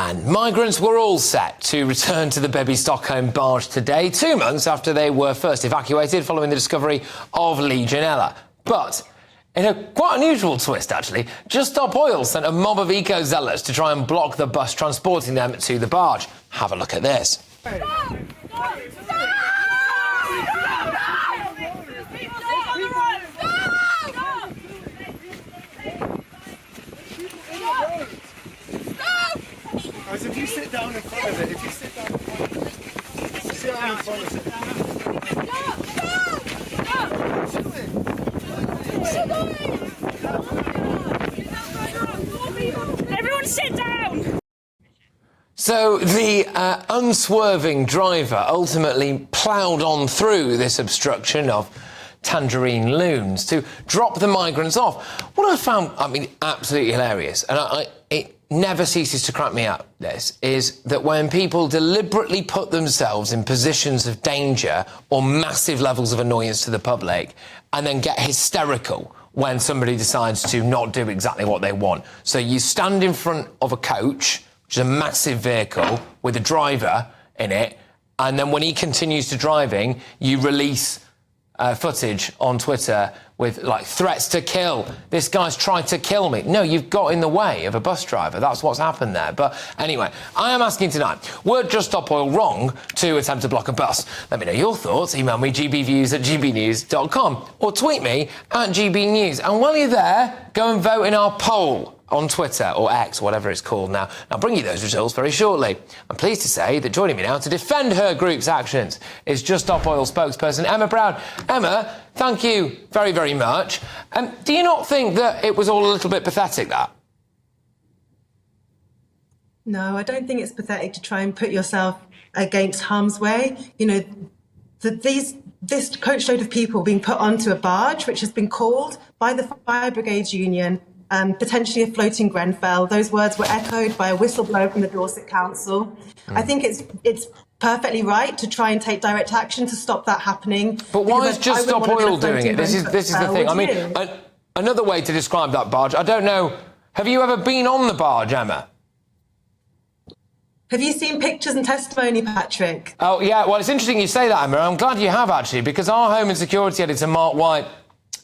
And migrants were all set to return to the Bibby Stockholm barge today, 2 months after they were first evacuated following the discovery of Legionella. But in a quite unusual twist, actually, Just Stop Oil sent a mob of eco-zealots to try and block the bus transporting them to the barge. Have a look at this. Guys, if you sit down in front of it, sit down in front of it. Everyone sit down! So the unswerving driver ultimately ploughed on through this obstruction of tangerine loons to drop the migrants off. What I found, absolutely hilarious, and it never ceases to crack me up, this, is that when people deliberately put themselves in positions of danger or massive levels of annoyance to the public and then get hysterical when somebody decides to not do exactly what they want. So you stand in front of a coach, which is a massive vehicle with a driver in it, and then when he continues to driving, you release footage on Twitter with, like, threats to kill. This guy's tried to kill me. No, you've got in the way of a bus driver. That's what's happened there. But anyway, I am asking tonight, were Just Stop Oil wrong to attempt to block a bus? Let me know your thoughts. Email me gbviews@gbnews.com or tweet me @gbnews. And while you're there, go and vote in our poll on Twitter, or X, whatever it's called now. I'll bring you those results very shortly. I'm pleased to say that joining me now to defend her group's actions is Just Stop Oil spokesperson Emma Brown. Emma, thank you very, very much. Do you not think that it was all a little bit pathetic, that? No, I don't think it's pathetic to try and put yourself against harm's way. You know, this coachload of people being put onto a barge, which has been called by the Fire Brigades Union potentially a floating Grenfell. Those words were echoed by a whistleblower from the Dorset Council. I think it's perfectly right to try and take direct action to stop that happening. But why is Just Stop Oil doing it? This is the thing. Another way to describe that barge, I don't know. Have you ever been on the barge, Emma? Have you seen pictures and testimony, Patrick? Oh, yeah. Well, it's interesting you say that, Emma. I'm glad you have, actually, because our Home and Security editor, Mark White,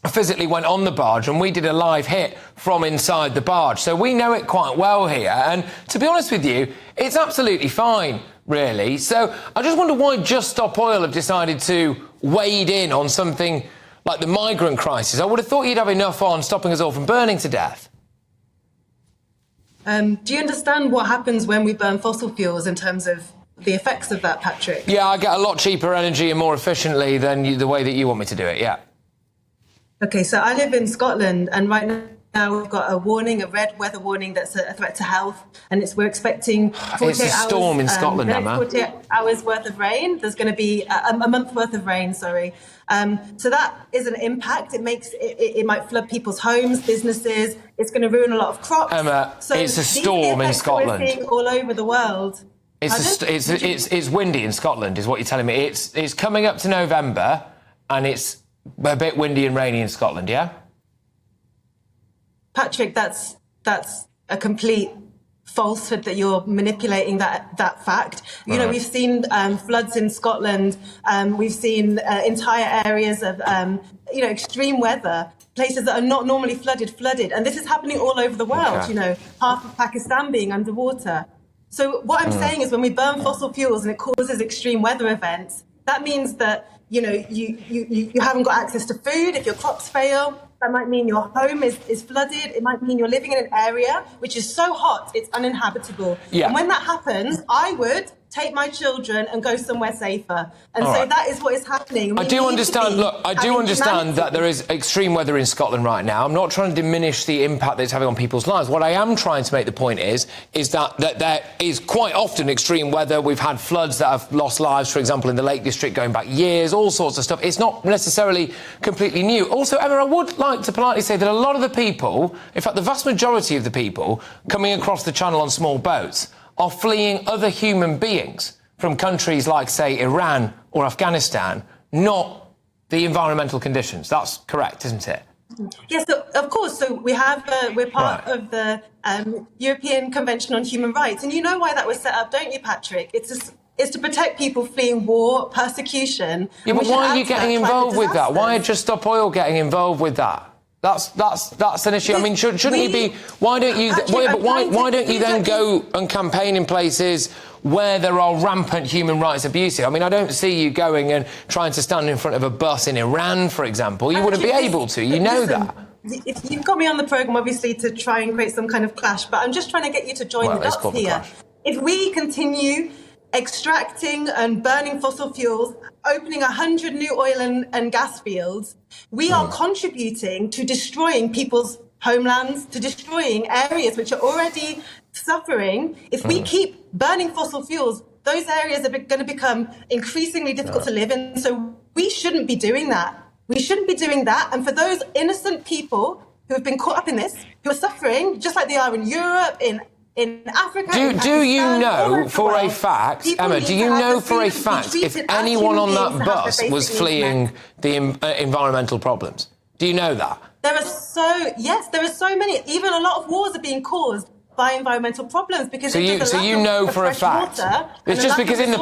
physically went on the barge and we did a live hit from inside the barge. So we know it quite well here. And to be honest with you, it's absolutely fine, really. So I just wonder why Just Stop Oil have decided to wade in on something like the migrant crisis. I would have thought you'd have enough on stopping us all from burning to death. Do you understand what happens when we burn fossil fuels in terms of the effects of that, Patrick? Yeah, I get a lot cheaper energy and more efficiently than the way that you want me to do it, yeah. Okay, so I live in Scotland, and right now we've got a warning, a red weather warning that's a threat to health, and we're expecting 48 it's a storm in Scotland, Emma. 48 hours worth of rain. There's going to be a month worth of rain, sorry. So that is an impact. It might flood people's homes, businesses. It's going to ruin a lot of crops. Emma, so it's a storm in Scotland. We're seeing all over the world. It's windy in Scotland, is what you're telling me. It's coming up to November, and it's a bit windy and rainy in Scotland, yeah? Patrick, that's a complete falsehood that you're manipulating that fact. You know, we've seen floods in Scotland. We've seen entire areas of, extreme weather, places that are not normally flooded. And this is happening all over the world, Okay. You know, half of Pakistan being underwater. So what I'm saying is when we burn fossil fuels and it causes extreme weather events, that means that you know, you haven't got access to food. If your crops fail, that might mean your home is flooded. It might mean you're living in an area which is so hot it's uninhabitable. Yeah. And when that happens, I would take my children and go somewhere safer. And All so right. that is what is happening. I do understand that there is extreme weather in Scotland right now. I'm not trying to diminish the impact that it's having on people's lives. What I am trying to make the point is that there is quite often extreme weather. We've had floods that have lost lives, for example, in the Lake District going back years, all sorts of stuff. It's not necessarily completely new. Also, Emma, I would like to politely say that a lot of the people, in fact, the vast majority of the people coming across the channel on small boats are fleeing other human beings from countries like, say, Iran or Afghanistan, not the environmental conditions. That's correct, isn't it? Yes, so of course. So we have we're part Right. of the European Convention on Human Rights, and you know why that was set up, don't you, Patrick? It's to protect people fleeing war, persecution. Yeah, and but we should why are add you to that getting climate involved with that? Why are disasters. Just Stop Oil getting involved with that? That's an issue. I mean, shouldn't you be? Why don't you? Patrick, I'm trying to- Why don't you then please don't- go and campaign in places where there are rampant human rights abuses? I mean, I don't see you going and trying to stand in front of a bus in Iran, for example. You wouldn't be Patrick, able to. You know listen, that. If you've got me on the programme, obviously, to try and create some kind of clash, but I'm just trying to get you to join Well, the it's dots called the here. clash. If we continue extracting and burning fossil fuels, opening 100 new oil and gas fields, we are contributing to destroying people's homelands, to destroying areas which are already suffering. If we keep burning fossil fuels, those areas are going to become increasingly difficult to live in. So we shouldn't be doing that. We shouldn't be doing that. And for those innocent people who have been caught up in this, who are suffering, just like they are in Europe, in Africa. Do you Pakistan, all know over the for a world, fact, people Emma, need do to you have know the for a freedom to be fact if treated as anyone on human that beings and have bus their was basic needs fleeing met? the environmental problems? Do you know that? There are so many. Even a lot of wars are being caused by environmental problems because So you know for a fact. It's just because in the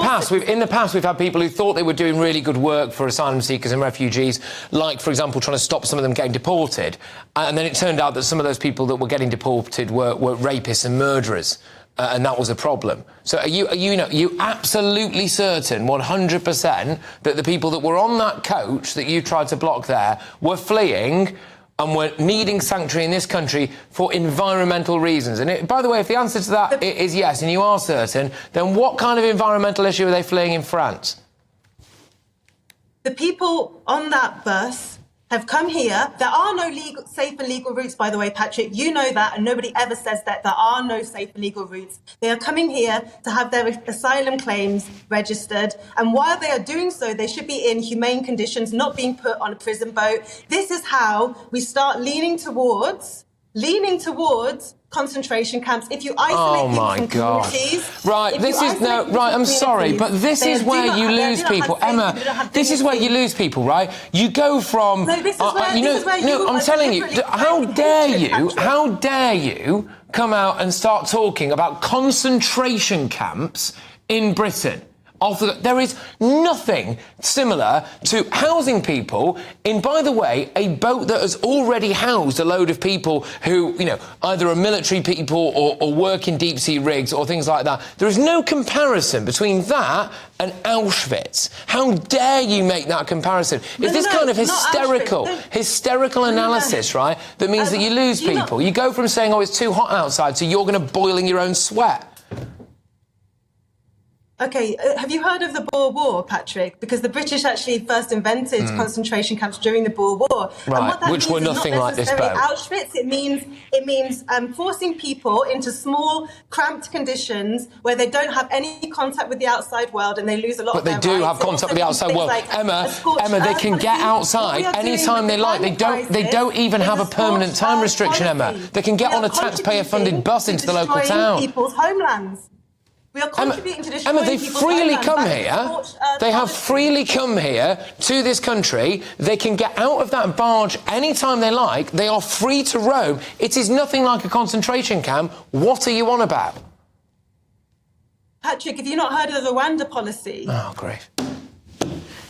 past we've had people who thought they were doing really good work for asylum seekers and refugees, like for example trying to stop some of them getting deported, and then it turned out that some of those people that were getting deported were rapists and murderers. And that was a problem. So are you absolutely certain, 100%, that the people that were on that coach that you tried to block there were fleeing and were needing sanctuary in this country for environmental reasons? And by the way, if the answer to that is yes, and you are certain, then what kind of environmental issue are they fleeing in France? The people on that bus have come here. There are no safe and legal routes, by the way, Patrick. You know that, and nobody ever says that there are no safe and legal routes. They are coming here to have their asylum claims registered, and while they are doing so, they should be in humane conditions, not being put on a prison boat. This is how we start leaning towards concentration camps. If you isolate people from communities, I'm sorry, but this is where you lose people, Emma. This is where you lose people, right? You go from, I'm telling you, how dare you come out and start talking about concentration camps in Britain? There is nothing similar to housing people in, by the way, a boat that has already housed a load of people who, either are military people or work in deep sea rigs or things like that. There is no comparison between that and Auschwitz. How dare you make that comparison? It's this kind of hysterical analysis, right, that means that you lose people. You go from saying, it's too hot outside, to you're going to boil in your own sweat. Okay, have you heard of the Boer War, Patrick? Because the British actually first invented concentration camps during the Boer War. Right, and what that which means were is nothing not like this necessarily boat. Auschwitz. It means forcing people into small, cramped conditions where they don't have any contact with the outside world and they lose a lot of their rights. But they do have contact with the outside world. Like Emma, they can get outside anytime they like. They don't even have a permanent time restriction, Emma. They can get on a taxpayer-funded bus into the local town. People's homelands. We are contributing to destroying Emma, they freely come here. They have policy. freely come here to this country. They can get out of that barge anytime they like. They are free to roam. It is nothing like a concentration camp. What are you on about? Patrick, have you not heard of the Rwanda policy? Oh, great.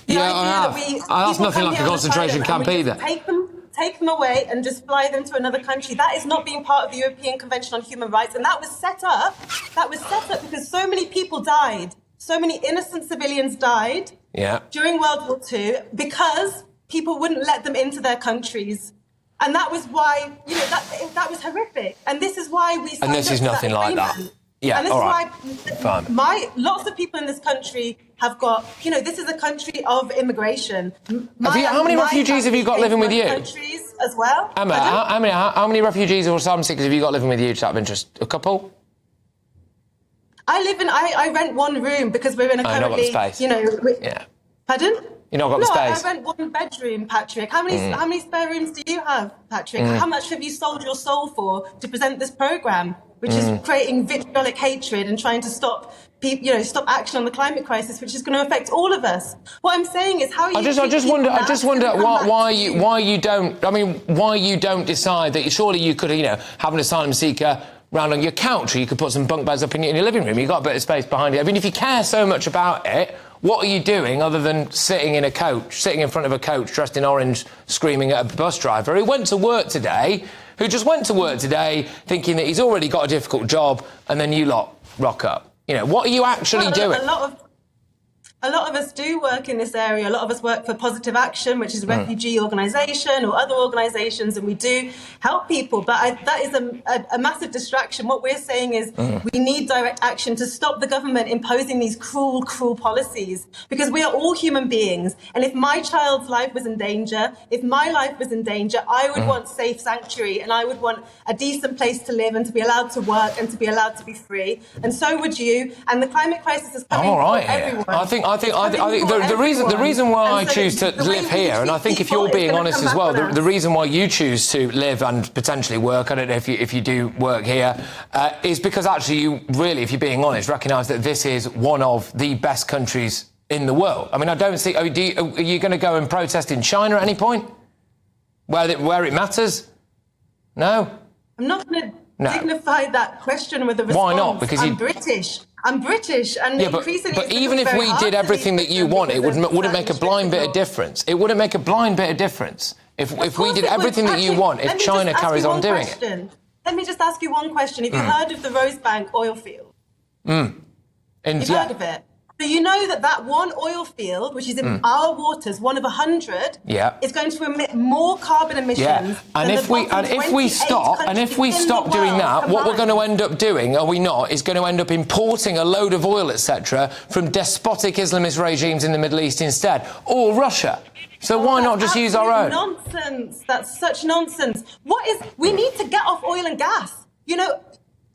Yeah, I have. That's nothing like a concentration camp either. Take them away and just fly them to another country. That is not being part of the European Convention on Human Rights. And that was set up because so many people died. So many innocent civilians died during World War II because people wouldn't let them into their countries. And that was why, that was horrific. And this is why we signed And this up is to nothing like that. Yeah, and this all is right. why lots of people in this country have got, this is a country of immigration. How many refugees have you got living with you? Countries as well. Emma, how many refugees or asylum seekers have you got living with you, just out of interest? A couple? I rent one room because we're in a currently, not got the space. Pardon? You've not got the space. I rent one bedroom, Patrick. How many spare rooms do you have, Patrick? How much have you sold your soul for to present this programme? which is creating vitriolic hatred and trying to stop stop action on the climate crisis, which is going to affect all of us. What I'm saying is, how are you? I just wonder why you don't decide that surely you could have an asylum seeker round on your couch, or you could put some bunk beds up in your living room. You've got a bit of space behind it. I mean, if you care so much about it, what are you doing other than sitting in front of a coach dressed in orange, screaming at a bus driver who just went to work today thinking that he's already got a difficult job, and then you lot rock up? What are you actually doing? A lot of us do work in this area. A lot of us work for Positive Action, which is a refugee organisation, or other organisations, and we do help people. But that is a massive distraction. What we're saying is we need direct action to stop the government imposing these cruel, cruel policies, because we are all human beings. And if my child's life was in danger, I would want safe sanctuary, and I would want a decent place to live and to be allowed to work and to be allowed to be free. And so would you. And the climate crisis is coming for everyone. I think the reason why I choose to live here, and I think if you're being honest as well, the reason why you choose to live and potentially work, I don't know if you do work here, is because actually you really, if you're being honest, recognise that this is one of the best countries in the world. I mean, I don't see... Are you going to go and protest in China at any point? Where it matters? No? I'm not going to dignify that question with a response. Why not? Because I'm British, and increasingly... But even if we did everything that you want, it wouldn't make a blind bit of difference. It wouldn't make a blind bit of difference if we did everything that you want, if China carries on doing it. Let me just ask you one question. Have you heard of the Rosebank oil field? You've heard of it? So you know that one oil field, which is in our waters, one of 100, is going to emit more carbon emissions. And if we stop doing that, what we're going to end up doing, are we not, is going to end up importing a load of oil, etc., from despotic Islamist regimes in the Middle East instead, or Russia. So why not just use our own? Nonsense. That's such nonsense. We need to get off oil and gas.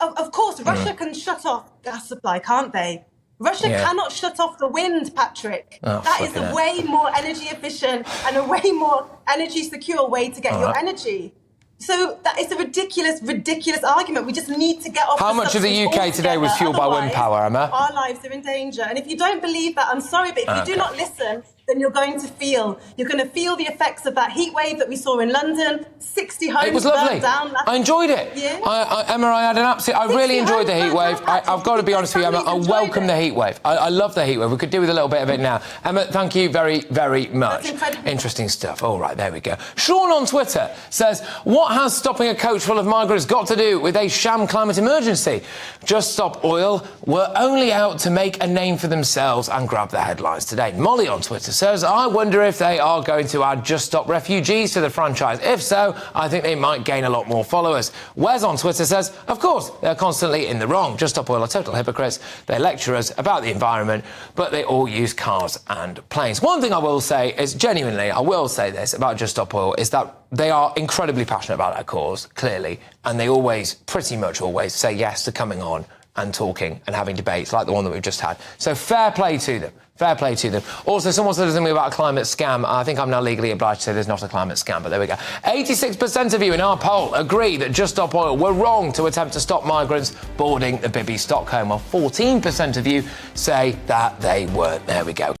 Of course, Russia can shut off gas supply, can't they? Russia cannot shut off the wind, Patrick. That is a way more energy efficient and a way more energy secure way to get your energy. So that is a ridiculous, ridiculous argument. We just need to get off. How much of the UK today was fueled by wind power, Emma? Our lives are in danger. And if you don't believe that, I'm sorry, but if you do not listen, then you're going to feel the effects of that heat wave that we saw in London. 60 homes It was lovely. burned down. I enjoyed it. Yeah. Emma, I really enjoyed the heat wave. I've got to be honest with you, Emma. I welcome the heat wave. I love the heat wave. We could do with a little bit of it now. Emma, thank you very, very much. Interesting stuff. All right, there we go. Sean on Twitter says, what has stopping a coach full of migrants got to do with a sham climate emergency? Just Stop Oil were only out to make a name for themselves and grab the headlines today. Molly on Twitter says, I wonder if they are going to add Just Stop Refugees to the franchise. If so, I think they might gain a lot more followers. Wes on Twitter says, of course, they're constantly in the wrong. Just Stop Oil are total hypocrites. They lecture us about the environment, but they all use cars and planes. One thing I will say is, genuinely, I will say this about Just Stop Oil, is that they are incredibly passionate about their cause, clearly, and they always, pretty much always, say yes to coming on and talking and having debates like the one that we've just had. So fair play to them. Fair play to them. Also, someone said something about a climate scam. I think I'm now legally obliged to say there's not a climate scam, but there we go. 86% of you in our poll agree that Just Stop Oil were wrong to attempt to stop migrants boarding the Bibby Stockholm, while 14% of you say that they weren't. There we go.